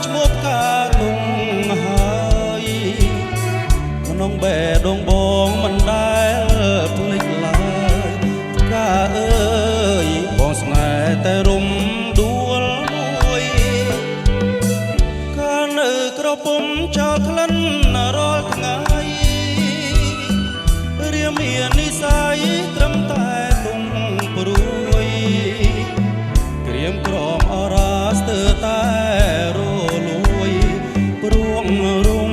ឈ្មោះការលងហើយក្នុងបេះដូងបងមិនដែលភ្លេចឡើយការអើយបងស្នេហ៍តែរំដួលមួយកាលនៅក្រពុំចោលក្លិនរាល់ថ្ងៃរាមាននិស័យត្រឹមតែទុំព្រួយក្រៀមក្រំអរាស្ទើរតែរលួយព្រួងរំ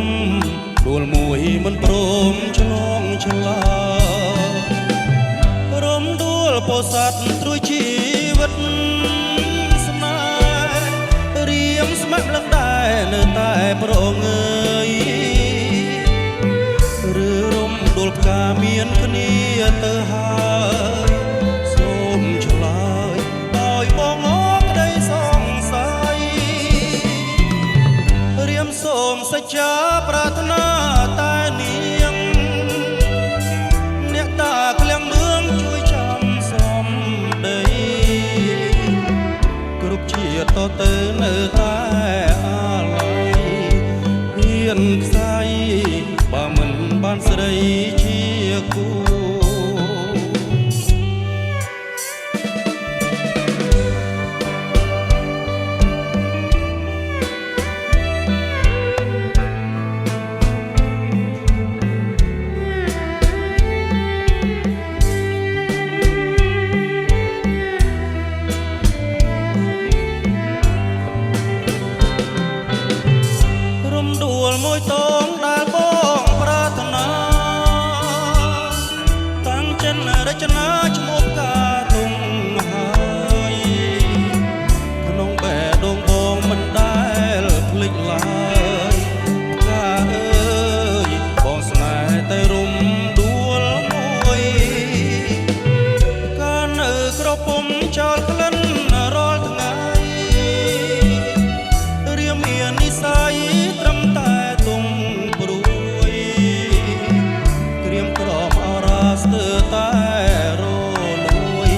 ដួលមួយមិនព្រមឆ្លងឆ្លើរំដួលពោស័តត្រួយជីវិតស្នេហ៍រៀមស្មាក់លឹងដែរនៅតែប្រងើយឬរំដួលផ្កាមានគ្នាទៅហើយសូមឆ្លើយឲ្យបងអរក្តីសង្ស័យរៀមសូមសច្ចាប្រាថ្នាតែនាងអ្នកតាក្លៀងមឿងជួយចាំសំដីគ្រប់ជាតិតទៅនៅតែអាឡ័យហ៊ានខ្សែបើមិនបានស្រីជាគូមួយតងដែលបងប្រាថ្នាតាំងចិនរចនាឈ្មោះការទុំហើយក្នុងបេះដូងបងមិនដែលភ្លេចឡើយការអើយបងស្នេហ៍តែរំដួលមួយកាលនៅក្រពុំចោលក្លិនរាល់ថ្ងៃរាមាននិស័យត្រឹមតែស្ទើរតែរលួយ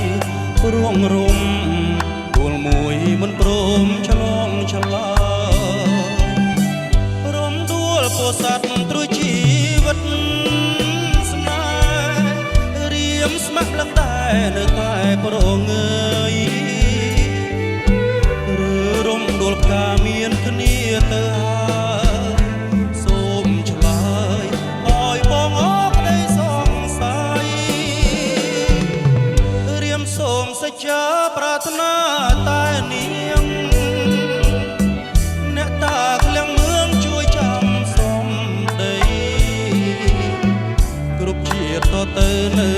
ព្រួងរំដួលមួយមិនព្រមឆ្លងឆ្លើយរំដួលពោស័តត្រួយជីវិតស្នេហ៍រៀមស្មាក់លឹងដែរនៅតែប្រងើយឬរំដួលផ្កាមានគ្នាទៅហើយសូមឆ្លើយឲ្យបងអរក្តីសង្ស័យសូមសច្ចាប្រាថ្នាតែនាងអ្នកតាក្លៀងមឿងជួយចាំសំដីគ្រប់ជាតិតទៅនៅ